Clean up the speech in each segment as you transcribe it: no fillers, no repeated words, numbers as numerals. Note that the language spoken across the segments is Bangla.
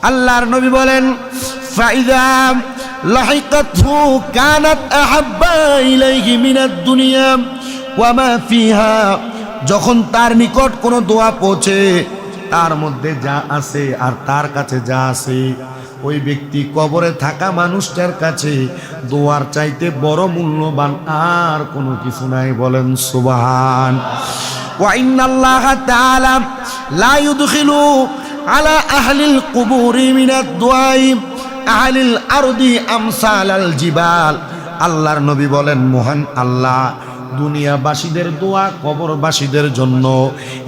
আল্লাহর নবী বলেন ফাইদা লাহিকাতহু কানাত আহাব্বা ইলাইহি মিনাদ দুনিয়া ওয়া মা ফিহা, যখন তার নিকট কোনো দোয়া পৌঁছে, তার মধ্যে যা আছে আর তার কাছে যা আছে, ওই ব্যক্তি কবরে থাকা মানুষটার কাছে দোয়ার চাইতে বড় মূল্যবান আর কোনো কিছু নাই। বলেন সুবহান। ওয়া ইন্নাল্লাহা তাআলা লা ইউদখিলু আলা আহলিল কুবুরি মিনাদ দুআই আহলিল আরদি আমসালাল জিবাল। আল্লাহর নবী বলেন, মহান আল্লাহ দুনিয়াবাসীদের দোয়া কবরবাসীদের জন্য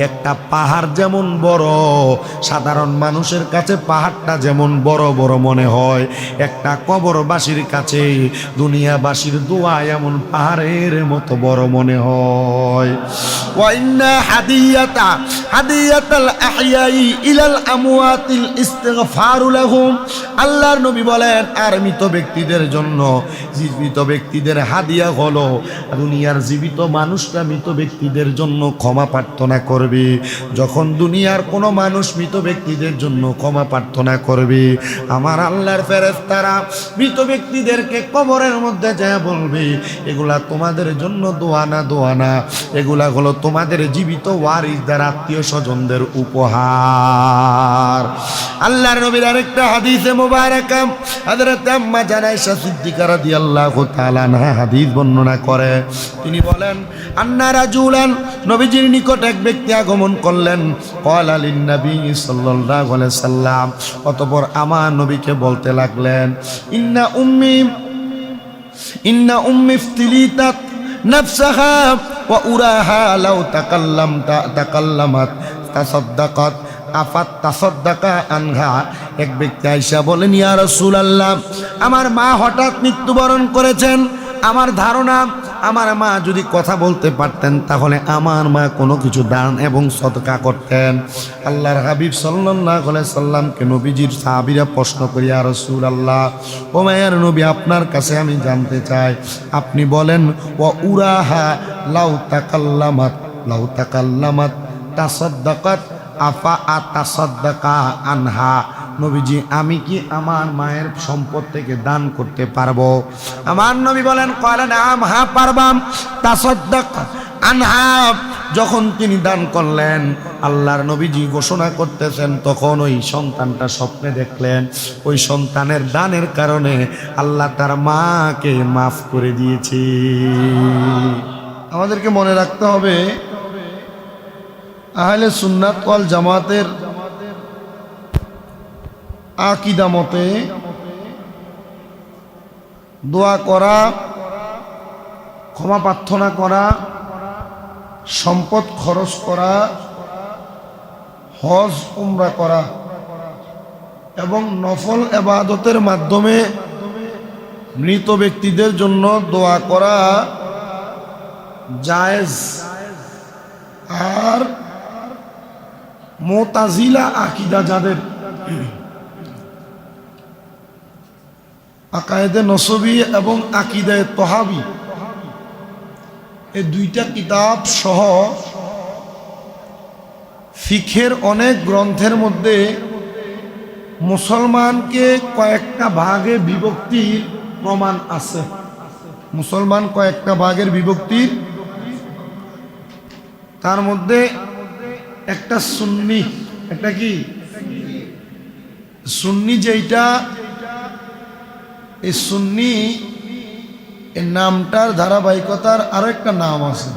একটা পাহাড় যেমন বড়, সাধারণ মানুষের কাছে পাহাড়টা যেমন বড় বড় মনে হয়, একটা কবরবাসীর কাছে দুনিয়াবাসীর দোয়া এমন পাহাড়ের মতো বড় মনে হয়। ওয়া ইন্না হাদিয়াতাল আহয়াই ইলাল আমওয়াতিল ইস্তিগফারু লাহুম। আল্লাহর নবী বলেন, আর মৃত ব্যক্তিদের জন্য, জীবিত ব্যক্তিদের হাদিয়া হলো দুনিয়ার জীবিত মানুষরা মৃত ব্যক্তিদের জন্য ক্ষমা প্রার্থনা করবে। যখন দুনিয়ার কোনো মানুষ মৃত ব্যক্তিদের জন্য ক্ষমা প্রার্থনা করবে, আমার আল্লাহর ফেরেশতারা মৃত ব্যক্তিদেরকে কবরের মধ্যে যায় বলবে, এগুলা তোমাদের জন্য দোয়া না, এগুলা হলো তোমাদের জীবিত ওয়ারিসদের আত্মীয় স্বজনদের উপহার। আল্লাহর নবীর আরেকটা হাদিসে মুবারাকা হযরত আম্মা আয়েশা সিদ্দিকা রাদিয়াল্লাহু তাআলা আনহা হাদিস বর্ণনা করে। তিনি বলেন, আন্না রাজুলান, নবীজির নিকট এক ব্যক্তি আগমন করলেন। ক্বালা লিন নবী সাল্লাল্লাহু আলাইহি সাল্লাম, অতঃপর আমার নবীকে বলতে লাগলেন, ইন্না উম্মি ইফতিলিতাত নাফসাহা ওয়া উরাহা লাউ তাকাল্লামাত তাসাদ্দাকাত আফাত তাসাদ্দাকা আনহা। এক ব্যক্তি আয়েশা বলেন, ইয়া রাসূলুল্লাহ, আমার মা হঠাৎ মৃত্যুবরণ করেছেন। আমার ধারণা, আমার মা যদি কথা বলতে পারতেন তাহলে আমার মা কোনো কিছু দান এবং সদকা করতেন। আল্লাহর হাবিব সাল্লাল্লাহু আলাইহি সাল্লামকে নবীজির সাহাবীরা প্রশ্ন করি, ইয়া রাসূলুল্লাহ, ও মায়ের নবী, আপনার কাছে আমি জানতে চাই, আপনি বলেন ওয়া উরাহা লাউ তাকাল্লামাত তাসাদ্দাকাত আফা আতাসাদ্দাকা আনহা। নবীজি, আমি কি আমার মায়ের সম্পদ থেকে দান করতে পারবো? আমার নবী বলেন, ক্বালা নাম, হ্যাঁ পারবাম। তাসাদ্দাক আনহা, যখন তিনি দান করলেন, আল্লাহর নবীজি ঘোষণা করতেছেন, তখন ওই সন্তানটা স্বপ্নে দেখলেন, ওই সন্তানের দানের কারণে আল্লাহ তার মাকে মাফ করে দিয়েছে। আমাদেরকে মনে রাখতে হবে, আহলে সুন্নাত ওয়াল জামাতের আকীদা মতে দোয়া করা, ক্ষমা প্রার্থনা করা, সম্পদ খরচ করা, হজ উমরা করা এবং নফল ইবাদতের মাধ্যমে মৃত ব্যক্তিদের জন্য দোয়া করা জায়েজ। আর মুতাজিলা আকীদা যাদের, আকায়েদে নসবী এবং আকিদায়ে তহাবি, এই দুইটা কিতাব সহ ফিকহের অনেক গ্রন্থের মধ্যে মুসলমানকে কয়েকটা ভাগে বিভক্তির প্রমাণ আছে। মুসলমান কয়েকটা ভাগের বিভক্তির, তার মধ্যে একটা সুন্নি, একটা কি সুন্নি, যেইটা এই সুন্নি এই নামটার ধারাবাহিকতার আরো একটা নাম আছে,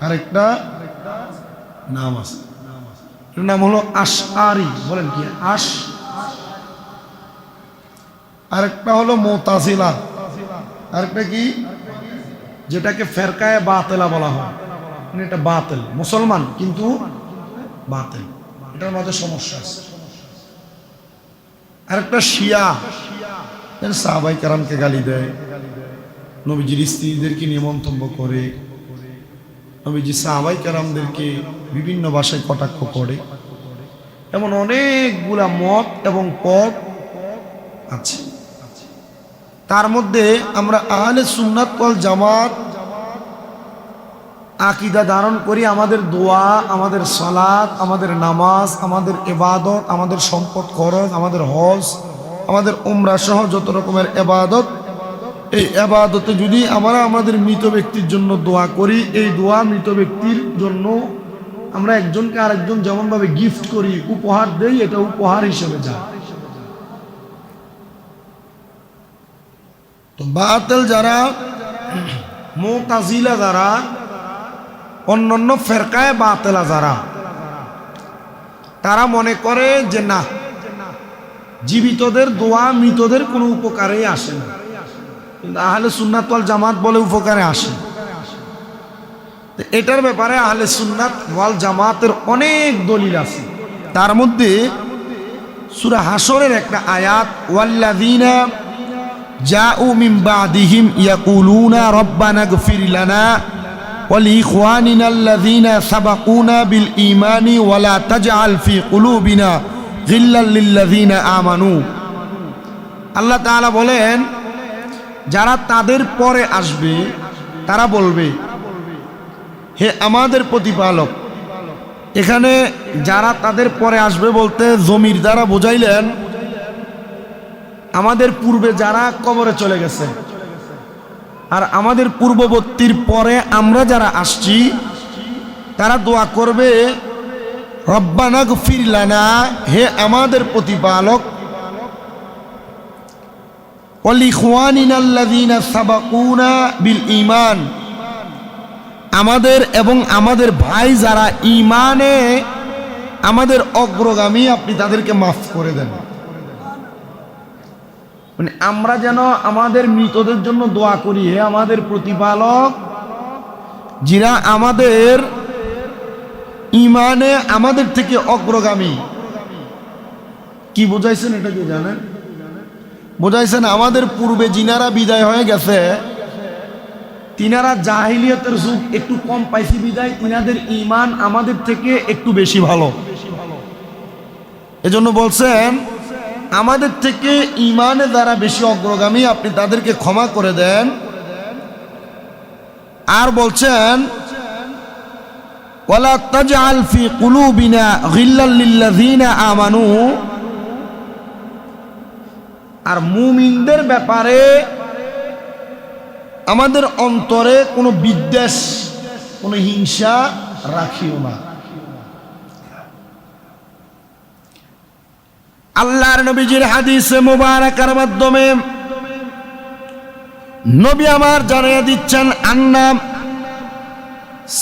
আরেকটা নাম আছে, এর নাম হলো আশআরি। বলেন কি আশ? আরেকটা হলো মুতাজিলা, আরেকটা কি, যেটাকে ফেরকায়ে বাতিলা বলা হয়। এটা বাতিল, মুসলমান কিন্তু বাতিল, এটার মধ্যে সমস্যা আছে। আরেকটা শিয়া, সাহাবায়ে কেরামকে গালি দেয়, নবীজির স্ত্রীদেরকে নিয়ে মন্তব্য করে, নবীজি সাহাবায়ে কেরামদেরকে বিভিন্ন ভাষায় কটাক্ষ করে, এমন অনেকগুলা মত এবং পথ আছে। তার মধ্যে আমরা আহলে সুন্নাত ওয়াল জামাত আকীদা ধারণ করি, আমাদের দোয়া, আমাদের সালাত, আমাদের নামাজ, আমাদের ইবাদত, আমাদের সম্পদ খরচ, আমাদের হজ, আমাদের উমরা সহ যত রকমের ইবাদত, এই ইবাদতে যদি আমরা আমাদের মৃত ব্যক্তির জন্য দোয়া করি, এই দোয়া মৃত ব্যক্তির জন্য আমরা একজনকে আরেকজন যেমনভাবে গিফট করি, উপহার দেই, এটা উপহার হিসেবে যায়। তো বাতিল যারা, মুতাজিলা যারা, অন্যান্য ফেরকায়ে বাতিলা যারা, তারা মনে করে যে না, জীবিতদের দোয়া মৃতদের কোনো উপকারেই আসে না, কিন্তু আহলে সুন্নাত ওয়াল জামাত বলে উপকারে আসে। এটার ব্যাপারে আহলে সুন্নাত ওয়াল জামাতের অনেক দলিল আছে। তার মধ্যে সূরা হাশরের একটা আয়াত, ওয়াল্লাযীনা জাউ মিন বাদিহিম ইয়াকুলুনা রব্বানা গফির লানা ওয়া লিইখওয়ানিনা আল্লাযীনা সাবাকুনা বিল ঈমানি ওয়া লা তাজআল ফি কুলুবিনা গিল্লাল লিল্লাযীনা আমানু। আল্লাহ তাআলা বলেন, যারা তাদের পরে আসবে তারা বলবে, হে আমাদের প্রতিপালক। এখানে যারা তাদের পরে আসবে বলতে জমির দ্বারা বোঝাইলেন আমাদের পূর্বে যারা কবরে চলে গেছে, আর আমাদের পূর্ববর্তীর পরে আমরা যারা আসছি, তারা দোয়া করবে রব্বানা গফির লানা, হে আমাদের প্রতিপালক, ওয়া লিইখওয়ানিনা আল্লাযীনা সাবাকুনা বিল ঈমান, আমাদের এবং আমাদের ভাই যারা ঈমানে আমাদের অগ্রগামী, আপনি তাদেরকে মাফ করে দেন। মানে আমরা যেন আমাদের মৃতদের জন্য দোয়া করি, হে আমাদের প্রতিপালক, যারা আমাদের ঈমানে আমাদের থেকে অগ্রগামী। কি বোঝাইছেন এটা কি জানেন? বোঝাইছেন আমাদের পূর্বে যিনারা বিদায় হয়ে গেছে, তিনারা জাহিলিয়তের যুগ একটু কম পাইছি বিদায় তিনাদের ঈমান আমাদের থেকে একটু বেশি ভালো। এজন্য বলছেন আমাদের থেকে ঈমানে যারা বেশি অগ্রগামী, আপনি তাদেরকে ক্ষমা করে দেন। আর বলছেন ওয়ালা তাজআল ফি কুলুবিনা গিল্লাল লিল্লাযীনা আমানু, আর মুমিনদের ব্যাপারে আমাদের অন্তরে কোনো বিদ্বেষ, কোনো হিংসা রাখিও না। আল্লাহর নবীজির হাদিসে মুবারাকার মাধ্যমে নবী আমার জানিয়ে দিচ্ছেন, আন্না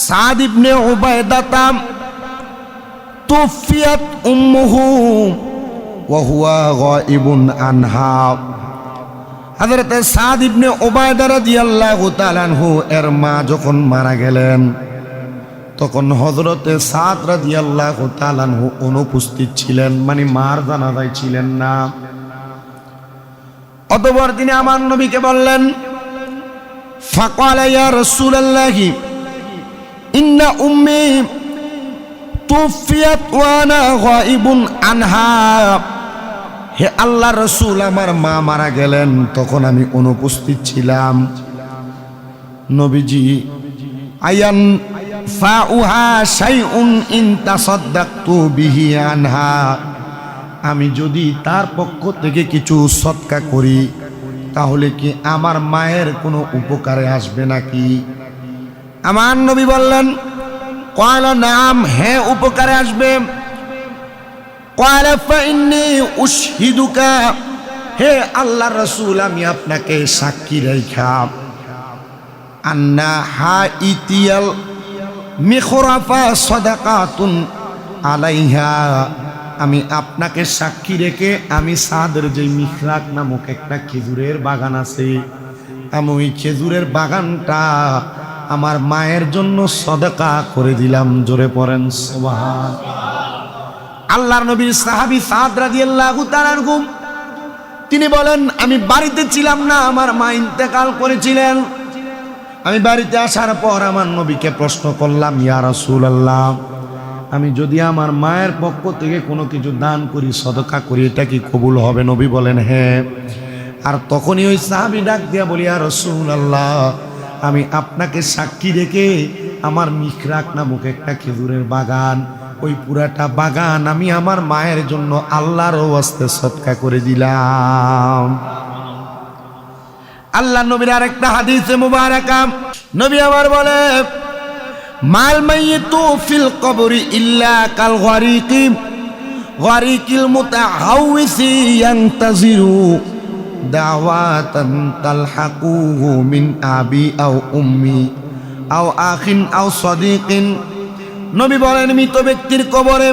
সাদ ইবনে উবায়দা তুফিয়াত উম্মুহু ওয়া হুয়া গায়িবুন আনহা। হযরত সাদ ইবনে উবায়দা রাদিয়াল্লাহু তাআলা আনহু এর মা যখন মারা গেলেন, তখন হযরতে সাদ রাদিয়াল্লাহু তাআলা আনহু অনুপস্থিত ছিলেন, মানে মার জানাজায় ছিলেন না। অতঃপর তিনি আমার নবীকে বললেন, ফাকালা ইয়া রাসূলুল্লাহি ইন্না উম্মি তুফিয়াত ওয়া আনা গায়িবুন আনহা। হে আল্লাহর রাসূল, আমার মা মারা গেলেন, তখন আমি অনুপস্থিত ছিলাম। নবীজি আয়ান ফাউহা শাইউন ইন তাসাদদাকতু বিহি আনহা, আমি যদি তার পক্ষ থেকে কিছু সদকা করি তাহলে কি আমার মায়ের কোনো উপকারে আসবে নাকি? আমার নবী বললেন, ক্বালা নাম, হ্যাঁ উপকারে আসবে। ক্বালা ফাইন্নী উশহিদুকা, হে আল্লাহর রাসূল, আমি আপনাকে সাক্ষী রাখা আন্না হাইতিয়াল মিখরাফা সাদাকাতুন আলাইহা, আমি আপনাকে সাক্ষী রেখে আমি সাদের যে মিখরাক নামক একটা খেজুরের বাগান আছে, আমি ওই খেজুরের বাগানটা আমার মায়ের জন্য সদকা করে দিলাম। জোরে পড়েন সুবহানাল্লাহ। আল্লাহর নবীর সাহাবী সাদ রাদিয়াল্লাহু তাআলা আনহু তিনি বলেন, আমি বাড়িতে ছিলাম না, আমার মা ইন্তেকাল করেছিলেন। আমি বাড়িতে আসার পর আমার নবীকে প্রশ্ন করলাম, ইয়া রাসূলুল্লাহ, আমি যদি আমার মায়ের পক্ষ থেকে কোনো কিছু দান করি, সদকা করি, এটা কি কবুল হবে? নবী বলেন হ্যাঁ। আর তখনই ওই সাহাবী ডাক দিয়া বলি, ইয়া রাসূলুল্লাহ, আমি আপনাকে সাক্ষী রেখে আমার মিখরাক নামক একটা খেজুরের বাগান, ওই পুরাটা বাগান আমি আমার মায়ের জন্য আল্লাহর ওয়াস্তে সদকা করে দিলাম। আল্লাহ নবীর আরেকটা হাদিসে মুবারাকা নবী আমার বলে, মাল মাইয়িতু ফিল কবরি ইল্লা কাল গারিকি গারিকিল মুতাহাউসি ইয়ান্তাজিরু দাওয়াতান তালহাকুহু মিন আবি আও উম্মি আও আখিন আও সাদিকিন। নবী বলেন, মৃত ব্যক্তির কবরে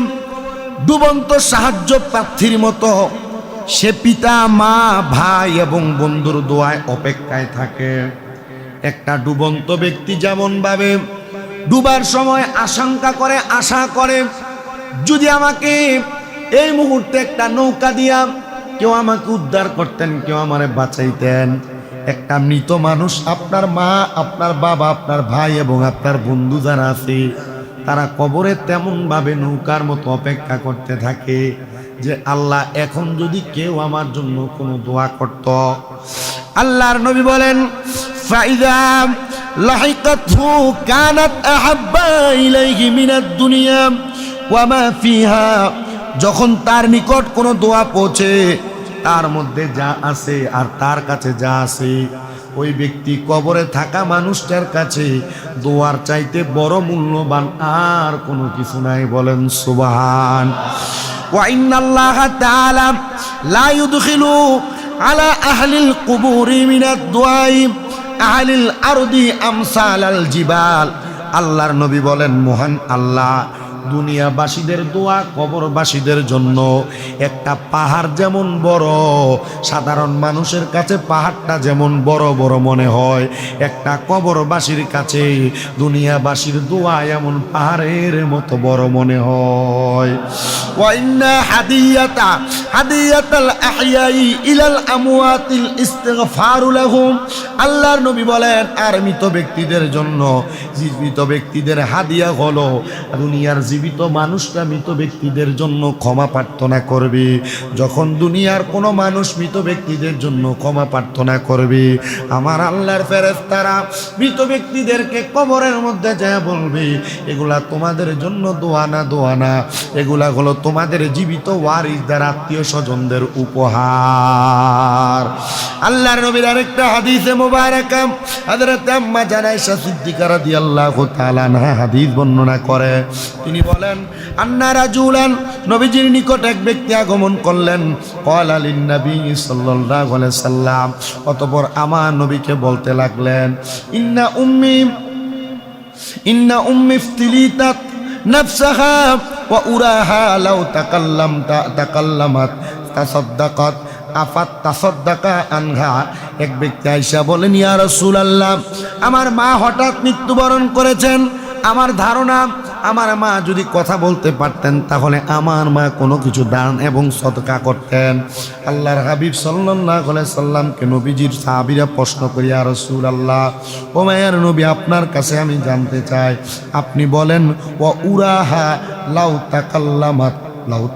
ডুবন্ত সাহায্য প্রার্থীর মতো সে পিতা, মা, ভাই এবং বন্ধুর দোয়ায় অপেক্ষায় থাকে। একটা ডুবন্ত ব্যক্তি যেমন ভাবে ডুবার সময় আশঙ্কা করে, আশা করে, যদি আমাকে এই মুহূর্তে একটা নৌকা দিয়া কেউ আমাকে উদ্ধার করতেন, কেউ আমারে বাঁচাইতেন। একটা মৃত মানুষ, আপনার মা, আপনার বাবা, আপনার ভাই এবং আপনার বন্ধু যারা আছে, তারা কবরে তেমন ভাবে নৌকার মতো অপেক্ষা করতে থাকে যে আল্লাহ এখন যদি কেউ আমার জন্য কোনো দোয়া করত। আল্লাহর নবী বলেন, ফাইদা লাহিকাতহু কানাত আহাব্বা ইলাইহি মিনাদ দুনিয়া ওয়া মা ফিহা। যখন তার নিকট কোনো দোয়া পৌঁছে, তার মধ্যে যা আছে আর তার কাছে যা আছে, ওই ব্যক্তি কবরে থাকা মানুষটার কাছে দোয়ার চাইতে বড় মূল্যবান আর কোনো কিছু নাই। বলেন সুবহান। ওয়া ইন্নাল্লাহা তাআলা লা ইউদখিলু আলা আহলিল কুবুরি মিনাদ দুআই আহলিল আরদি আমসালাল জিবাল। আল্লাহর নবী বলেন, মহান আল্লাহ দুনিয়াবাসীদের দোয়া কবরবাসীদের জন্য একটা পাহাড় যেমন বড়, সাধারণ মানুষের কাছে পাহাড়টা যেমন বড় বড় মনে হয়, একটা কবরবাসীর কাছে দুনিয়াবাসীর দোয়া এমন পাহাড়ের মতো বড় মনে হয়। ওয়া ইন্না হাদিয়াতাল আহয়াই ইলাল আমওয়াতিল ইস্তিগফারু লাহুম। আল্লাহর নবী বলেন, আর মৃত ব্যক্তিদের জন্য, জীবিত ব্যক্তিদের হাদিয়া হলো দুনিয়ার জীবিত মানুষরা মৃত ব্যক্তিদের জন্য ক্ষমা প্রার্থনা করবে। যখন দুনিয়ার কোনো মানুষ মৃত ব্যক্তিদের জন্য ক্ষমা প্রার্থনা করবে, আমার আল্লাহর ফেরেশতারা মৃত ব্যক্তিদেরকে কবরের মধ্যে যায় বলবে, এগুলা তোমাদের জন্য দোয়া না, দোয়া না, এগুলা হলো তোমাদের জীবিত ওয়ারিসদের, আত্মীয় স্বজনদের উপহার। আল্লাহর নবীর আরেকটা হাদিসে মুবারাকা হযরত আম্মা জানা আয়েশা সিদ্দিকা রাদিয়াল্লাহু তাআলা আনহা হাদিস বর্ণনা করে। তিনি বলেন, আন্না রাজুলান, নবীজির নিকট এক ব্যক্তি আগমন করলেন। ক্বালা লিন নবী সাল্লাল্লাহু আলাইহি সাল্লাম, অতঃপর আমার নবীকে বলতে লাগলেন, ইন্না উম্মি ইফতিলিতাত নাফসাহা ওয়া উরাহা লাউ তাকাল্লামাত তাসাদ্দাকাত আফাত তাসাদ্দাকা আনহা। এক ব্যক্তি আয়েশা বলেন, ইয়া রাসূলুল্লাহ, আমার মা হঠাৎ মৃত্যুবরণ করেছেন। আমার ধারণা, আমার মা যদি কথা বলতে পারতেন তাহলে আমার মা কোনো কিছু দান এবং সদকা করতেন। আল্লাহর হাবিব সাল্লাল্লাহু আলাইহি সাল্লামকে নবীজির সাহাবীরা প্রশ্ন করি, ইয়া রাসূলুল্লাহ, ও মায়ের নবী, আপনার কাছে আমি জানতে চাই, আপনি বলেন ওয়া উরাহা লাউ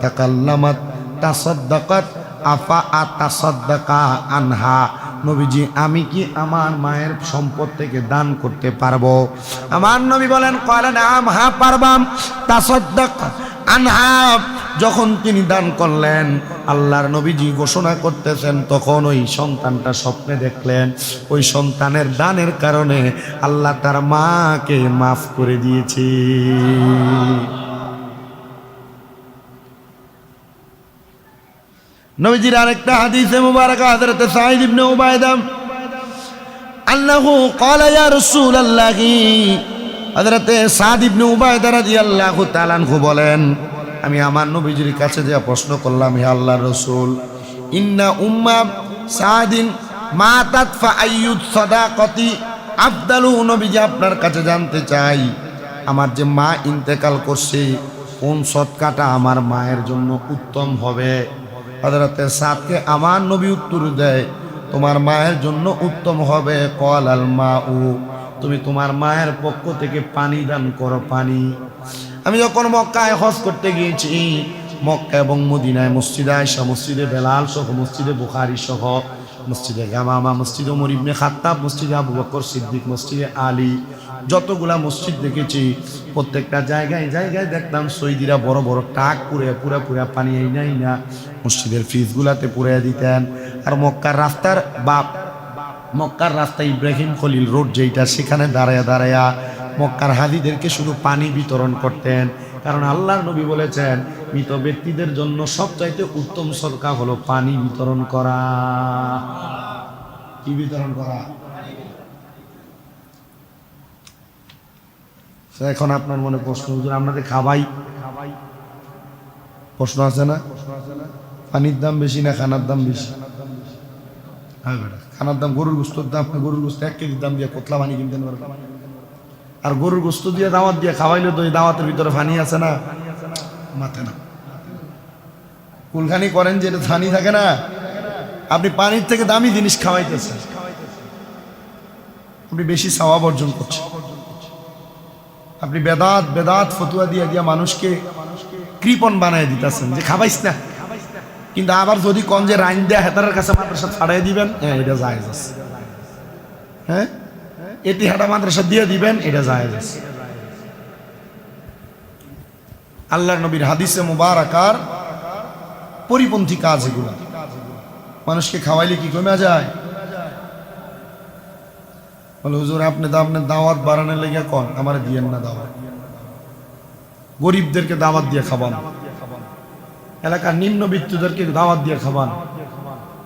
তাকাল্লামাত তাসাদ্দাকাত আফা আতাসাদ্দাকা আনহা। নবীজি, আমি কি আমার মায়ের সম্পদ থেকে দান করতে পারবো? আমার নবী বলেন, ক্বালা নাম, হ্যাঁ পারবাম। তাসাদ্দাক আনহা, যখন তিনি দান করলেন, আল্লাহর নবীজি ঘোষণা করতেছেন, তখন ওই সন্তানটা স্বপ্নে দেখলেন, ওই সন্তানের দানের কারণে আল্লাহ তার মাকে মাফ করে দিয়েছে। নবীজির আরেকটা হাদিসে মুবারাকা হযরত সাঈদ ইবনে উবাইদা আল্লাহু ক্বালা ইয়া রাসূলুল্লাহ, হযরত সাঈদ ইবনে উবাইদা রাদিয়াল্লাহু তাআলা আনহু বলেন, আমি আমার নবীজির কাছে যে প্রশ্ন করলাম, হে আল্লাহর রাসূল, ইন্না উম্মা সাদিন মাতাত ফা আইয়ুদ সাদাকাতি আফদালু। নবীজি, আপনার কাছে জানতে চাই, আমার যে মা ইন্তেকাল করছে, কোন সদকাটা আমার মায়ের জন্য উত্তম হবে? হযরতে সাদকে আমার নবী উত্তর দেয়, তোমার মায়ের জন্য উত্তম হবে ক্বালাল মাউ, তুমি তোমার মায়ের পক্ষ থেকে পানি দান করো, পানি। আমি যখন মক্কায় হজ করতে গিয়েছি, মক্কা এবং মদিনায় মসজিদে আয়েশা, মসজিদে বেলাল সহ, মসজিদে বুখারী সহ, মসজিদে ইয়ামামা, মসজিদে ওমর ইবনে খাত্তাব, মসজিদে আবু বকর সিদ্দিক, মসজিদে আলী, যতগুলা মসজিদ দেখেছি প্রত্যেকটা জায়গায় জায়গায় দেখতাম সৈদিরা বড় বড় টাক পুরা পানি এই না মসজিদের ফ্রিজগুলাতে পুড়ে দিতেন। আর মক্কার রাস্তা ইব্রাহিম খলিল রোড যেটা, সেখানে দাঁড়ায়া মক্কার হাজিদেরকে শুধু পানি বিতরণ করতেন। কারণ আল্লাহর নবী বলেছেন মৃত ব্যক্তিদের জন্য সবচাইতে উত্তম সদকা হলো পানি বিতরণ করা। কি বিতরণ করা? এখন আপনার মনে প্রশ্ন, হুজুর আপনাদের খাবাই, প্রশ্ন আছে না? পানির দাম বেশি না খানার দাম বেশি? হ্যাঁ বেটা, খানার দাম, গরুর গোস্তর দাম, গরুর গোস্ত 1 কেজির দাম দিয়ে কোতলা পানি কিনতে পারবেন। আর গরুর গোস্ত দিয়ে দাওয়াত দিয়ে খাওয়াইলে তো এই দাওয়াতের ভিতরে পানি আছে না? মাথে না, কুলখানি করেন যে এটা পানি থাকে না, আপনি পানির থেকে দামি জিনিস খাওয়াইতেছেন, আপনি বেশি সওয়াব অর্জন করছেন। আপনি বেদাত ফতুয়া দিয়া মানুষকে কৃপণ বানায় দিতেছেন যে খাবাইস না, কিন্তু আবার যদি কোন যে রাইন দেয়া হেতারের কাছে মাদ্রাসা ছাড়াই দিবেন, হ্যাঁ এটা জায়েজ আছে। হ্যাঁ, এটি হাটা মাদ্রাসা দিয়ে দিবেন, এটা জায়েজ আছে। আল্লাহর নবীর হাদিসে মুবারাকার পরিপন্থী কাজ এগুলো। মানুষকে খাওয়াইলে কি কমে যায়? বলে হুজুর আপনি দাওয়াত বাড়ানোর লেগে কন, আমার দিয়েন না দাওয়াত। গরিবদেরকে দাওয়াত দিয়ে খাবান, এলাকার নিম্নবিত্তদেরকে দাওয়াত দিয়ে খাবান,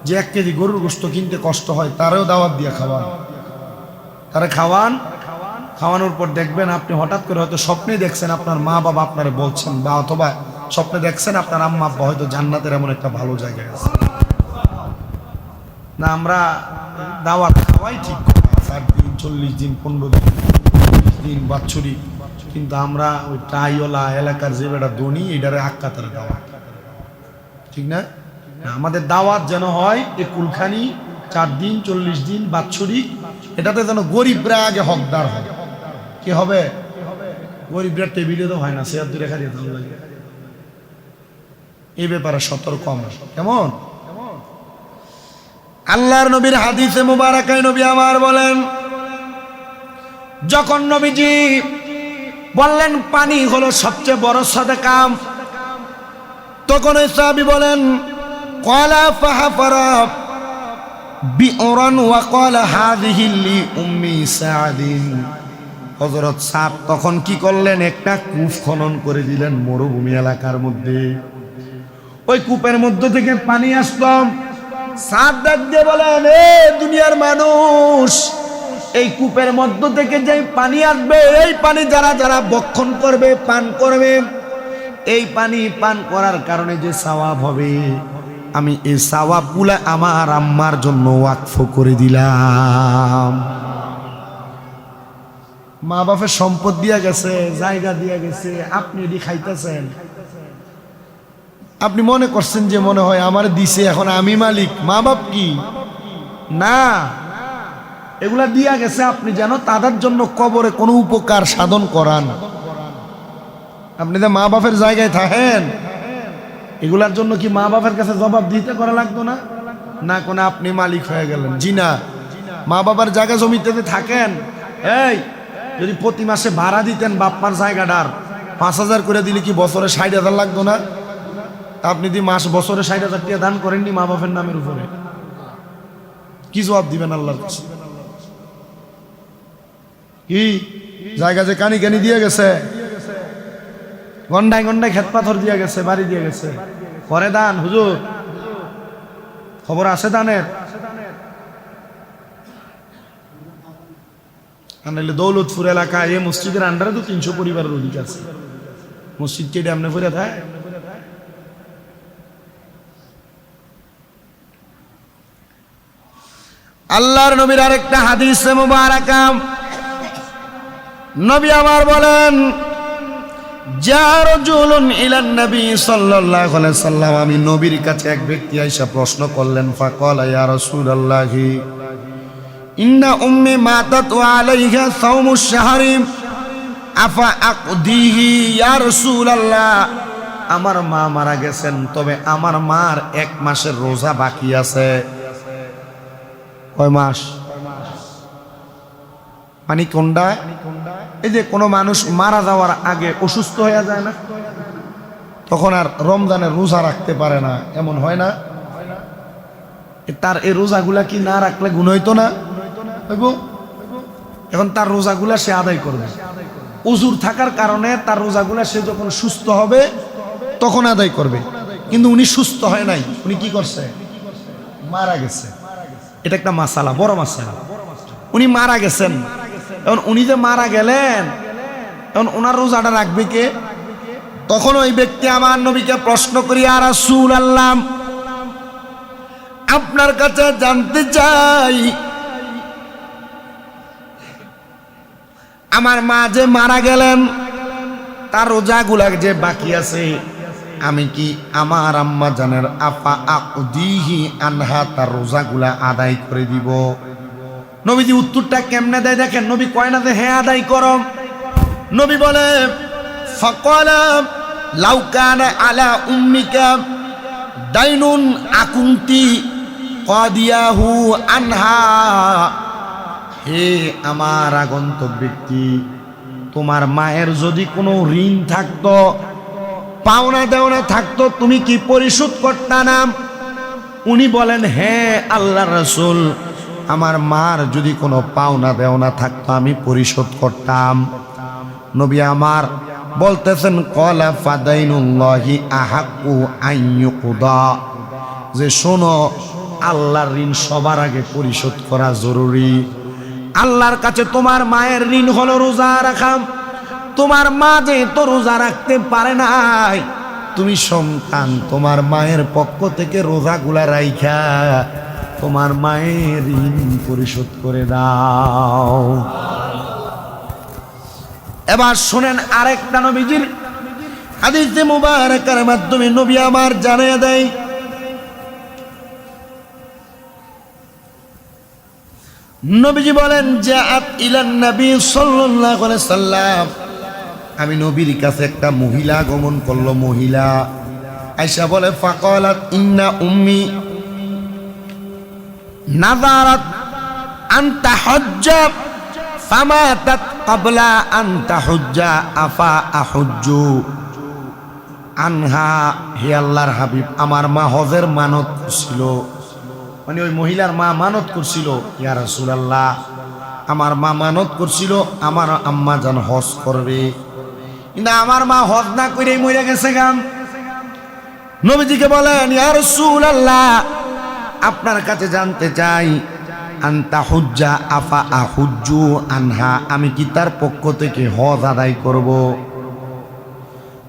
যে 1 কেজি গরুর গোস্ত কিনতে কষ্ট হয় তারেও দাওয়াত দিয়ে খাবান। তারা খাওয়ানোর পর দেখবেন আপনি হঠাৎ করে হয়তো স্বপ্নে দেখছেন আপনার মা বাবা আপনারে বলছেন, বা অথবা স্বপ্নে দেখছেন আপনার আম্মা আব্বা হয়তো জান্নাতের এমন একটা ভালো জায়গায় আছে। না আমরা দাওয়াত খাওয়াই ঠিক 4 দিন 40 দিন 15 দিন 20 দিন বাৎসরিক, কিন্তু আমরা ওই টাইওয়ালা এলাকার যে বেটা ধনী এটারে আক্কাতারে দাওয়াত, ঠিক না? আমাদের দাওয়াত যেন হয় এই কুলখানি 4 দিন 40 দিন বাৎসরিক, এটাতে যেন গরিবরা আগে হকদার হয়। কি হবে? গরিবরা টেবিলে তো হয় না, সে আর দূরে খাইয়ে ভালো লাগে। এই ব্যাপারে সতর্ক আমরা। কেমন? আল্লাহর নবীর হাদিসে মুবারাকায় নবী আমার বলেন, যখন নবীজি বললেন পানি হলো সবচেয়ে বড় সাদাকা, তখন ওই সাহাবী বলেন ক্বালা ফাহাফারা বিউরান ওয়া ক্বালা হাযিহি লি উম্মি সাদিন। হযরত সাদ তখন কি করলেন? একটা কূপ খনন করে দিলেন মরুভূমি এলাকার মধ্যে। ওই কূপের মধ্য থেকে পানি আসলো। সাদ ডাক দিয়ে বলেন, এ দুনিয়ার মানুষ, এই কূপের মধ্য থেকে যে পানি আসবে, এই পানি যারা যারা ভক্ষণ করবে, পান করবে, এই পানি পান করার কারণে যে সওয়াব হবে, আমি এই সওয়াবগুলা আমার আম্মার জন্য ওয়াকফ করে দিলাম। মা বাপের সম্পদ দিয়া গেছে, জায়গা দিয়া গেছে, আপনি এটি খাইতেছেন, আপনি মনে করছেন যে মনে হয় আমার দিছে, এখন আমি মালিক। মা বাপ কি না, এগুলা দিয়া গেছে আপনি যেন তাদের জন্য কবরে কোনো উপকার সাধন করান। আপনি যে মা বাপের জায়গায় থাকেন, এগুলার জন্য কি মা বাপের কাছে জবাব দিতে করা লাগতো না? না কোন আপনি মালিক হয়ে গেলেন। জি না, মা বাবার জায়গা জমিতে থাকেন, এই যদি প্রতি মাসে ভাড়া দিতেন বাপমার জায়গাটার 5,000 করে দিলে কি বছরে 60,000 লাগতো না? আপনি যদি বছরে 60,000 টাকা দান করেননি মা বাপের নামের উপরে, কি জবাব দিবেন আল্লাহর কাছে? কি জায়গা যে কানি কানি দিয়ে গেছে, গন্ডায় গন্ডায় ক্ষেত পাথর দিয়ে গেছে, বাড়ি দিয়ে গেছে, করে দান হুজুর, খবর আছে দানের? দৌলতপুর এলাকায় এই মসজিদের আন্ডারে তো 300 পরিবারের অধিক আছে। মসজিদ কে এমনি করে দেয়? আল্লাহর নবীর আরেকটা হাদিসে মুবারাকা নবী আমার বলেন, যা রাজুলুন ইলান নবী সাল্লাল্লাহু আলাইহি সাল্লাম, আমি নবীর কাছে এক ব্যক্তি আইসা প্রশ্ন করলেন, ফাকালা ইয়া রাসূলুল্লাহি ইন্না উম্মি মাতাত ওয়া আলাইহা সাওমুশ শাহরি আফা আকদিহি ইয়া রাসূলুল্লাহ, আমার মা মারা গেছেন, তবে আমার মার 1 মাসের রোজা বাকি আছে। কয় মাস? মানে কোনটা? এই যে কোনো মানুষ মারা যাওয়ার আগে অসুস্থ হয়ে যায় না, তখন আর রমজানের রোজা রাখতে পারে না, এমন হয় না? তার এই রোজাগুলা কি না রাখলে গুণ হইতো না? এখন তার রোজাগুলা সে আদায় করবে, উজুর থাকার কারণে তার রোজাগুলা সে যখন সুস্থ হবে তখন আদায় করবে। কিন্তু উনি সুস্থ হয় নাই, উনি কি করছে? মারা গেছে। এটা একটা মাসালা, বড় মাসালা। উনি মারা গেছেন, এখন উনি যে মারা গেলেন, এখন ওনার রোজাটা রাখবে কে? তখন ওই ব্যক্তি আমার নবীকে প্রশ্ন করি, ইয়া রাসূলুল্লাহ, আপনার কাছে জানতে চাই, আমার মা যে মারা গেলেন তার রোজাগুলা যে বাকি আছে, আমি কি আমার আম্মা জানের আফা আকদিহি আনহা তার রোজাগুলা আদায় করে দিব? নবীজি উত্তরটা কেমনে দেয় দেখেন। নবী কয় না যে হ্যাঁ আদায় করো, নবী বলে ফাকালা লাউ কানা আলা উম্মিকা দাইনুন আকুনতি কাদিয়াহু আনহা। হে আমার আগন্তুক ব্যক্তি, তোমার মায়ের যদি কোনো ঋণ থাকতো, পাওনা দেওনা থাকতো, তুমি কি পরিশোধ করতা না? উনি বলেন হ্যাঁ আল্লাহর রাসূল, আমার মার যদি কোনো পাওনা দেওনা থাকতো আমি পরিশোধ করতাম। নবী আমার বলতেছেন ক্বালা ফাদাইনুল্লাহি আহাক্কু আন ইউকদা, যে শোনো আল্লাহর ঋণ সবার আগে পরিশোধ করা জরুরি। আল্লাহর কাছে তোমার মায়ের ঋণ হলো রোজা রাখা। তোমার মা যে তো রোজা রাখতে পারে নাই, তুমি সন্তান তোমার মায়ের পক্ষ থেকে রোজাগুলা রাইখা তোমার মায়ের ঋণ পরিশোধ করে দাও। এবার শুনেন আরেকটা নবীজির হাদিসে মুবারাকার মাধ্যমে নবী আমার জানিয়ে দেয়, নবীজি বলেন জাআত ইলান নবী সাল্লাল্লাহু আলাইহি সাল্লাম, আমি নবীর কাছে একটা মহিলা আগমন করলো। মহিলা আয়েশা বলে ফাকালাত ইন্না উম্মি নাযারাত আন তাহজ্জা ফামাতাত ক্বাবলা আন তাহজ্জা আফা আহুজ্জু আনহা। হে আল্লাহর হাবিব, আমার মা হজের মানত করছিল, মানে ওই মহিলার মা মানত করছিল, ইয়া রাসূলুল্লাহ আমার মা মানত করছিল আমার আম্মা জান হজ করবে, কিন্তু আমার মা হজ না করে মরে গেছে গাম। নবীজিকে বলেন ইয়া রাসূলুল্লাহ, আপনার কাছে জানতে চাই আনতা হুজ্জা আফা আহুজ্জু আনহা, আমি কি তার পক্ষ থেকে হজ আদায় করব?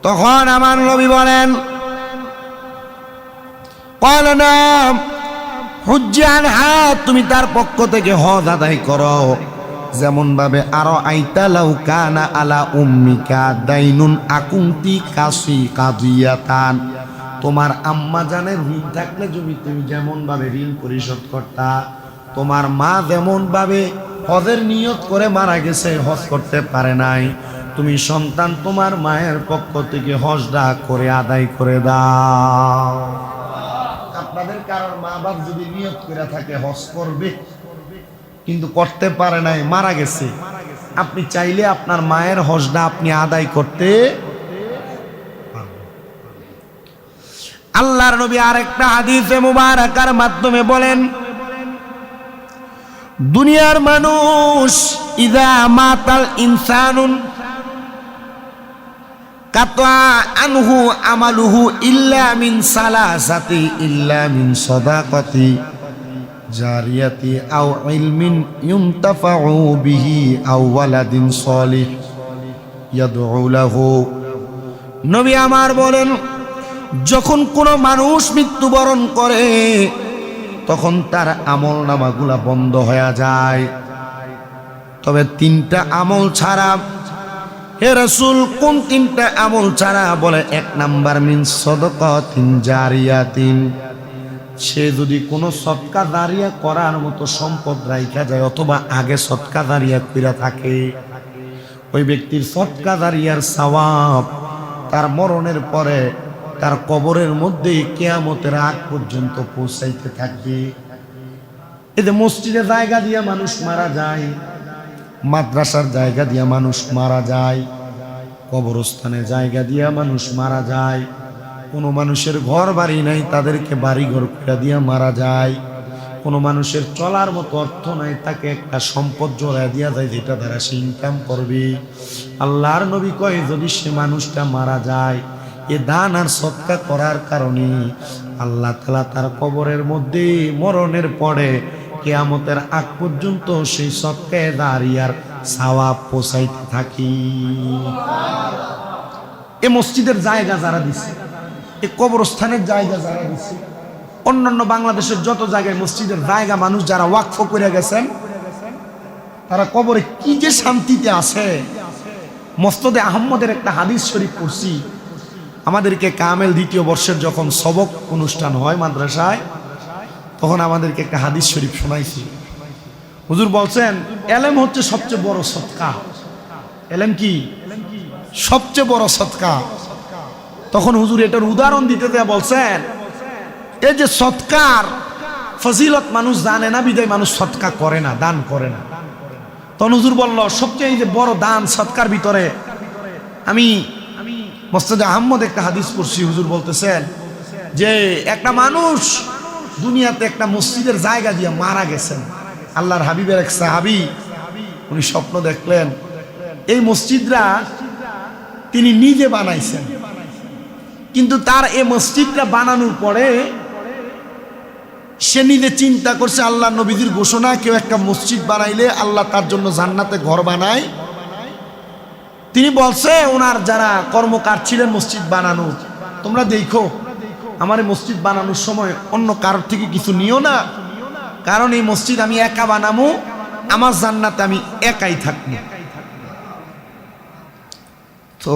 তখন আমার নবী বলেন ক্বালা নাম হুজ্জা আনহা, তুমি তার পক্ষ থেকে হজ আদায় করো। যেমন ভাবে আরো আইতা লাউ কানা আলা উম্মিকা দাইনুন আকুনতি কাসি কাদিয়াতান, তোমার আম্মা জানের ঋণ থাকলে যদি তুমি যেমন ভাবে ঋণ পরিশোধ করতা, তোমার মা যেমন ভাবে হজের নিয়ত করে মারা গেছে, হজ করতে পারে নাই, তুমি সন্তান তোমার মায়ের পক্ষ থেকে হজটা করে আদায় করে দাও। আপনাদের কারোর মা বাপ যদি নিয়ত করে থাকে হজ করবে কিন্তু করতে পারে নাই, মারা গেছে, আপনি চাইলে আপনার মায়ের হজটা আপনি আদায় করতে পারবেন। আল্লাহর নবী আরেকটা হাদিসে মুবারাকার মাধ্যমে বলেন, দুনিয়ার মানুষ ইযা মাতাল ইনসানুন কাতা আনহু আমালুহু ইল্লা মিন সালাসাতি, ইল্লা মিন সাদাকাতি জারিয়াতি আও ইলমিন ইউনতাফাউ বিহি আও ওয়ালাদিন সালিহ ইয়াদউ লাহু। নবী আমার বলেন, যখন কোনো মানুষ মৃত্যুবরণ করে তখন তার আমল নামাগুলা বন্ধ হয়ে যায়, তবে তিনটা আমল ছাড়া। হে রাসূল, কোন তিনটা আমল ছাড়া? বলে এক নাম্বার মিন সাদাকাতিন জারিয়াতিন, সে যদি কোনো সদকা জারিয়া করার মতো সম্পদ রাইখা যায় অথবা আগে সদকা জারিয়া কইরা থাকে, ওই ব্যক্তির সদকা জারিয়ার সওয়াব তার মরণের পরে তার কবরের মধ্যে কিয়ামতের আগ পর্যন্ত পৌঁছাইতে থাকবে। এই যে মসজিদে জায়গা দিয়ে মানুষ মারা যায়, মাদ্রাসার জায়গা দিয়া মানুষ মারা যায়, কবরস্থানে জায়গা দিয়া মানুষ মারা যায়, কোনো মানুষের ঘর বাড়ি নাই তাদেরকে বাড়ি ঘর করে দিয়া মারা যায়, কোনো মানুষের চলার মতো অর্থ নাই তাকে একটা সম্পদ জোড়া দিয়া যায় যেটা দ্বারা সে ইনকাম করবে। আল্লাহর নবী কয় যদি সে মানুষটা মারা যায় এ দান আর সদকা করার কারণে আল্লাহ তাআলা তার কবরের মধ্যে মরণের পরে কিয়ামতের আগ পর্যন্ত সেই সদকায়ে জারিয়ার সওয়াব পৌঁছাইতে থাকি। এই মসজিদের জায়গা যারা দিছে, এই কবরস্থানের জায়গা যারা দিছে, অন্যান্য বাংলাদেশের যত জায়গায় মসজিদের জায়গা মানুষ যারা ওয়াকফ করে গেছেন তারা কবরে কি যে শান্তিতে আছে। মসনদে আহমদের একটা হাদিস শরীফ পড়ছি, আমাদেরকে কামেল দ্বিতীয় বর্ষের যখন সবক অনুষ্ঠান হয় মাদ্রাসায়, তখন আমাদেরকে একটা হাদিস শরীফ শোনাইছি। হুজুর বলছেন এলেম হচ্ছে সবচেয়ে বড় সদকা। এলেম কি সবচেয়ে বড় সদকা? তখন হুজুর এটার উদাহরণ দিতে দেয়া বলছেন এই যে সৎকার ফজিলত মানুষ জানে না বিদায় মানুষ সৎকা করে না, দান করে না। তখন হুজুর বলল সবচেয়ে যে বড় দান সৎকার ভিতরে আমি মসনদে আহমদ একটা হাদিস পড়ছি, হুজুর বলতেছেন যে একটা মানুষ দুনিয়াতে একটা মসজিদের জায়গা দিয়ে মারা গেছেন। আল্লাহর হাবিবের এক সাহাবী উনি স্বপ্ন দেখলেন এই মসজিদরা তিনি নিজে বানাইছেন, কিন্তু তার এই মসজিদটা বানানোর পরে সে নিজে চিন্তা করছে আল্লাহ নবীজির ঘোষণা কেউ একটা মসজিদ বানাইলে আল্লাহ তার জন্য জান্নাতে ঘর বানায়। তিনি বলছে ওনার যারা কর্মকার ছিলেন মসজিদ বানানোর, তোমরা দেখো আমার এই মসজিদ বানানোর সময় অন্য কারোর থেকে কিছু নিও না, কারণ এই মসজিদ আমি একা বানাবো, আমার জান্নাতে আমি একাই থাকবো। তো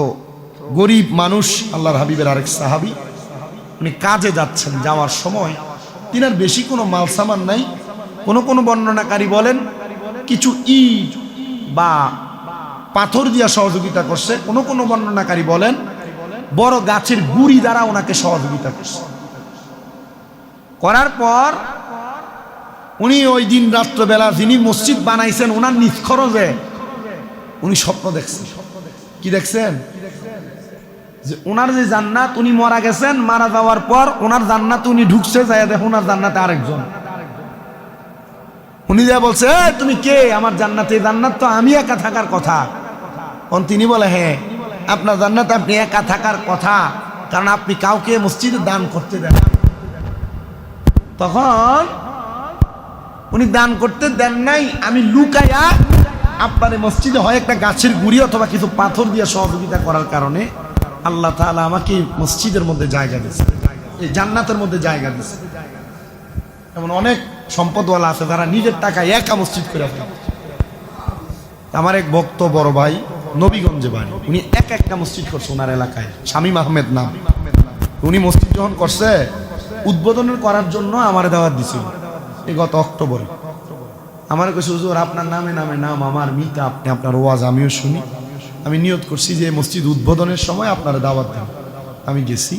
গরিব মানুষ আল্লাহর হাবিবের আরেক সাহাবী উনি কাজে যাচ্ছেন, যাওয়ার সময় তিনার বেশি কোনো মাল সামান নাই। কোনো বর্ণনাকারী বলেন কিছু ইট বা পাথর দিয়া সহযোগিতা করছে, কোনো বর্ণনাকারী বলেন বড় গাছের গুড়ি দ্বারা ওনাকে সহযোগিতা করছে। করার পর উনি ওই দিন রাত্রবেলা যিনি মসজিদ বানাইছেন ওনার নিজ খরচে উনি স্বপ্ন দেখছেন। কি দেখছেন? যে ওনার যে জান্নাত, উনি মারা গেছেন, মারা যাওয়ার পর ওনার জান্নাতে উনি ঢুকছে, যায় দেখো ওনার জান্নাতে আরেকজন। উনি যা বলছে তুমি কে? আমার জান্নাতে, জান্নাত তো আমি একা থাকার কথা। তিনি বলে হ্যাঁ আপনার জান্নাতে আপনি একা থাকার কথা, কারণ আপনি কাউকে মসজিদে দান করতে দেন। তখন উনি দান করতে দেন নাই, আমি লুকায়া আপনার মসজিদে হয় একটা গাছের গুড়ি অথবা কিছু পাথর দিয়ে সহযোগিতা করার কারণে আল্লাহ তাআলা আমাকে মসজিদের মধ্যে জায়গা দিয়েছে, এই জান্নাতের মধ্যে জায়গা দিয়েছে। এমন অনেক সম্পদওয়ালা আছে যারা নিজের টাকায় একা মসজিদ করে ফেলে। আমার এক ভক্ত বড় ভাই নবীগঞ্জে বাড়ি, উনি একটা মসজিদ করছে ওনার এলাকায়, শামীম আহমেদ নাম। উনি মসজিদ যখন করছে উদ্বোধনের করার জন্য আমার দাওয়াত দিছিল এই গত অক্টোবরে। আমার কাছে হুজুর আপনার নামে নাম আমার মিতা, আপনি আপনার ওয়াজ আমিও শুনি, আমি নিয়ত করছি যে মসজিদ উদ্বোধনের সময় আপনারা দাওয়াত দেন। আমি গেছি,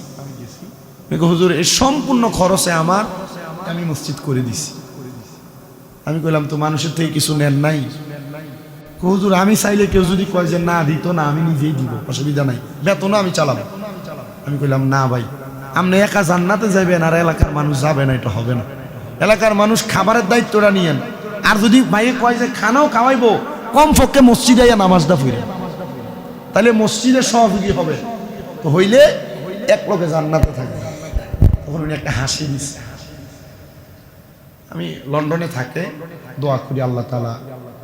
হুজুর এর সম্পূর্ণ খরচে আমার, আমি মসজিদ করে দিছি। আমি কইলাম তো মানুষের থেকে কিছু নেন নাই? হুজুর আমি চাইলে কেউ যদি কয় যে না দিত না আমি নিজেই দিব, অসুবিধা নাই, বেতনও আমি চালাবো। আমি কইলাম না ভাই, আপনি একা জান্নাতে যাবেন আর এলাকার মানুষ যাবে না, এটা হবে না। এলাকার মানুষ খাবারের দায়িত্বটা নিয়েন, আর যদি ভাইয়ে কয় যে খানাও খাওয়াইবো কমপক্ষে মসজিদে নামাজটা পড়ে, তাহলে মসজিদের সহযোগী হবে, তো হইলে এক লোকে জান্নাতে থাকবে। তখন উনি একটা হাসি দিচ্ছে। আমি লন্ডনে থাকে, দোয়া করি আল্লাহ তাআলা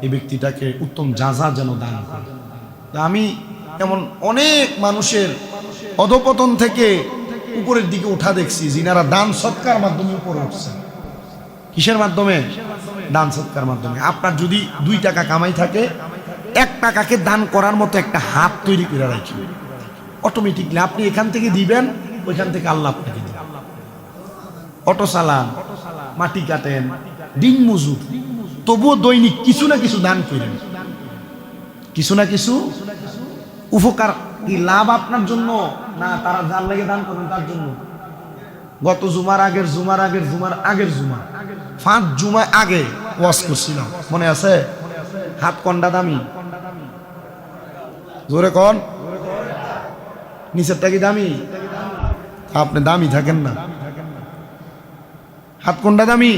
এই ব্যক্তিটাকে উত্তম যাজা যেন দান করে। আমি এমন অনেক মানুষের অধপতন থেকে উপরের দিকে উঠা দেখছি, যিনারা দান সৎকার মাধ্যমে উপরে উঠছে। কিসের মাধ্যমে? দান সৎকার মাধ্যমে। আপনার যদি 2 টাকা কামাই থাকে, 1 টাকাকে দান করার মতো একটা হাত তৈরি করে রাখবেন, অটোমেটিকলি আপনি এখান থেকে দিবেন, ওইখান থেকে আল্লাহ আপনাকে দিবেন। অটো চালান, মাটি কাটেন, দিন মজুর, তবুও দৈনিক কিছু না কিছু দান করেন, কিছু না কিছু উপকার। কি লাভ আপনার জন্য না তারা যার লাগে দান করেন তার জন্য? গত জুমার আগের 5 জুমা আগে ওয়াজ করছিলাম, মনে আছে? হাত কোনটা দামি? জোরে কোন? নিচেরটা কি দামি? আপনি দামি থাকেন না। হাত কোনটা দামি?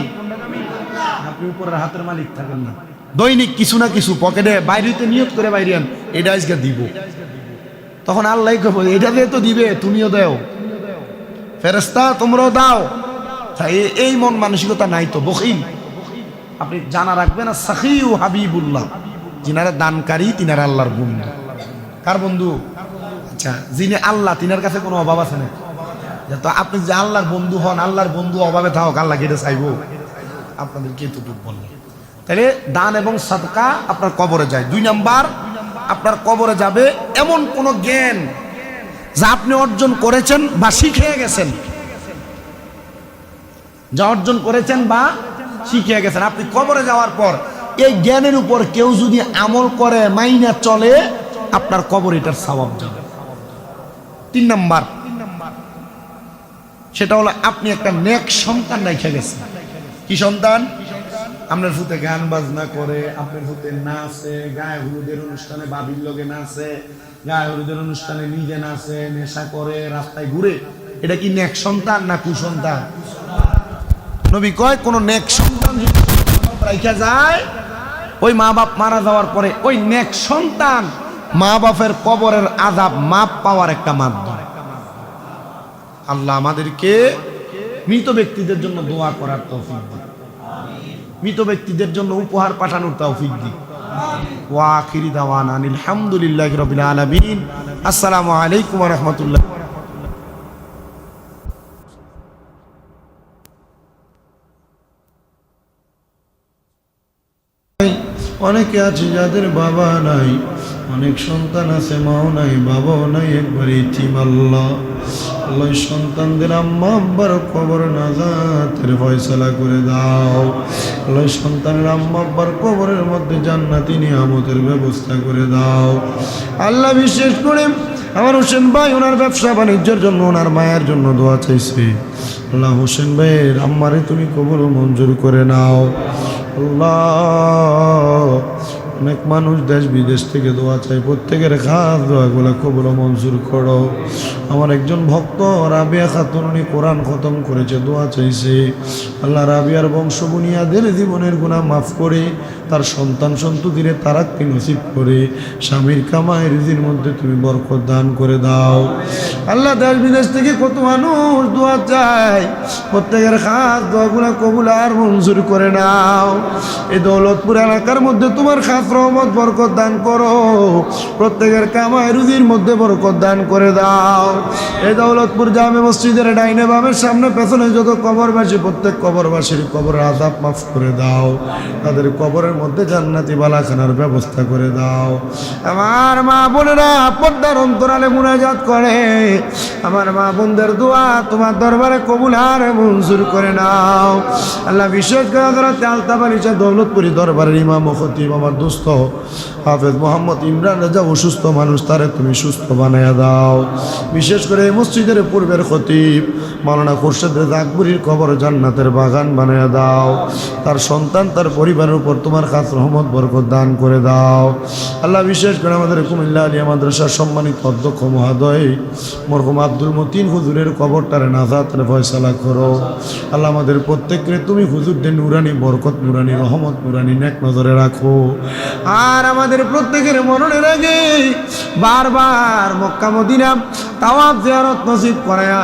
আপনি উপরের হাতের মালিক থাকেন না। দৈনিক কিছু না কিছু পকেটে বাইরেতে নিয়ত করে বাইরেন, এটা আজকে দিব। তখন আল্লাহ কবে এটা দিয়ে তো দিবে, তুমিও দাও, ফেরেশতা তোমরাও দাও। এই মন মানসিকতা নাই তো, বখিল। আপনি জানা রাখবেন না, সাখিউ হাবিবুল্লাহ, যিনারা দানকারী তিনারা আল্লাহর বন্ধু। কার বন্ধু? আচ্ছা, যিনি আল্লাহ তিনার কাছে কোনো অভাব আছে না? তো আপনি যে আল্লাহর বন্ধু হন, আল্লাহর বন্ধু অভাবে থাক, আল্লাহ কেটে চাইবো? আপনাদেরকে এতটুকু বললেন। তাহলে দান এবং সাদকা আপনার কবরে যায়। 2 নাম্বার, আপনার কবরে যাবে এমন কোন জ্ঞান যা আপনি অর্জন করেছেন বা শিখে গেছেন, যা অর্জন করেছেন বা শিখে গেছেন। আপনি কবরে যাওয়ার পর এই জ্ঞানের উপর কেউ যদি আমল করে, মাইনা চলে, আপনার কবর এটার সওয়াব যাবে। 3 নাম্বার, সেটা হলো আপনি একটা নেক সন্তান রেখে গেছেন। কি সন্তান? আপনার ফুতে গান বাজনা করে, আপনার ফুতে নাচে, গায়ে হলুদের অনুষ্ঠানে বাবির লগে নাচে, গায়ে হলুদের অনুষ্ঠানে নিজে নাচে, নেশা করে, রাস্তায় ঘুরে, এটা কি নেক সন্তান না কুসন্তান? নবী কয় কোন নেক সন্তান রাইখা যায়, ওই মা বাপ মারা যাওয়ার পরে ওই নেক সন্তান মা বাপের কবরের আযাব মাপ পাওয়ার একটা মাধ্যম। আল্লাহ আমাদেরকে মৃত ব্যক্তিদের জন্য দোয়া করার তৌফিক দিন, মৃত ব্যক্তিদের জন্য উপহার পাঠানোর তৌফিক দিন। ওয়া আখিরি দাওয়ানা আলহামদুলিল্লাহি রাব্বিল আলামিন। আসসালামু আলাইকুম ওয়া রাহমাতুল্লাহ। অনেকে আছে যাদের বাবা নাই, অনেক সন্তান আছে মাও নাই, বাবাও নাই, একবার ইতিম। আল্লাহ আল্লাহ সন্তানদের আম্মা আব্বার কবর নাজাতের ফয়সালা করে দাও। আল্লাহ সন্তানের আম্মা আব্বার কবরের মধ্যে জান্নাতি নিয়ামতের ব্যবস্থা করে দাও। আল্লাহ বিশেষ করে আমার হোসেন ভাই ওনার ব্যবসা বাণিজ্যের জন্য, ওনার মায়ের জন্য দোয়া চাইছে। আল্লাহ হোসেন ভাইয়ের আম্মারে তুমি কবর মঞ্জুর করে নাও। আল্লাহ অনেক মানুষ দেশ বিদেশ থেকে দোয়া চাই, প্রত্যেকের খাস দোয়াগুলো কবুল মঞ্জুর করো। আমার একজন ভক্ত রাবিয়া খাতুন, উনি কোরআন খতম করেছে, দোয়া চাইছে। আল্লাহ রাবিয়ার বংশ বুনিয়াদের জীবনের গুনাহ মাফ করে তার সন্তান সন্ততিরে তারাক্কি নসিব করে স্বামীর কামাই রিজির মধ্যে তুমি বরকত দান করে দাও। আল্লাহ দেশ বিদেশ থেকে কত মানুষ দোয়া চায়, প্রত্যেকের খাস দোয়াগুলো কবুল আর মঞ্জুর করে নাও। এই দৌলতপুর এলাকার মধ্যে তোমার খাস রহমত বরকত দান করো, প্রত্যেকের কামাই রুজির মধ্যে বরকত দান করে দাও। এই দৌলতপুর জামে মসজিদের ডাইনে বামের সামনে পেছনে যত কবরবাসী, প্রত্যেক কবরবাসীর কবরের আযাব মাফ করে দাও, তাদের কবরের মধ্যে জান্নাতি বালাখানার ব্যবস্থা করে দাও। আমার মা বোনেরা পর্দার অন্তরালে মুনাজাত করে, আমার মা বোনদের দোয়া তোমার দরবারে কবুল আর মঞ্জুর করে নাও। আল্লাহ বিশেষ করে হযরত আলতাবারিশা দৌলতপুরি দরবারের ইমাম ও খতিব আমার দোস্ত হাফেজ মোহাম্মদ ইমরান রাজা অসুস্থ মানুষ, তারে তুমি সুস্থ বানায়া দাও। বিশেষ করে এই মসজিদের পূর্বের খতিব মাওলানা খুরশেদ রেজা আকবরীর কবর জান্নাতের বাগান বানায়া দাও। তার সন্তান তার পরিবারের উপর তোমার খাস রহমত বরকত দান করে দাও। আল্লাহ বিশেষ করে আমাদের কুমিল্লা আলিয়া মাদ্রাসার সম্মানিত অধ্যক্ষ মহোদয় মরহুম আব্দুল মতিন হুজুরের কবরটারে নাজাতের ফয়সালা করো। আল্লাহ আমাদের প্রত্যেককে তুমি হুজুরদের নুরানি বরকত, নুরানি রহমত, নুরানি নেক নজরে রাখো। আর আমাদের প্রত্যেকের মরণের আগে বারবার মক্কা মদিনা তাওয়াফ জিয়ারত নসিব করায়া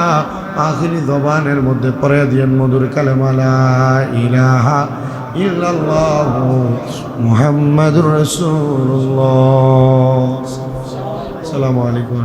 আখিরি জবানের মধ্যে পড়ে দিয়েন মধুর কালেমা লা ইলাহা ইল্লাল্লাহু মুহাম্মাদুর রাসূলুল্লাহ। আসসালামু আলাইকুম।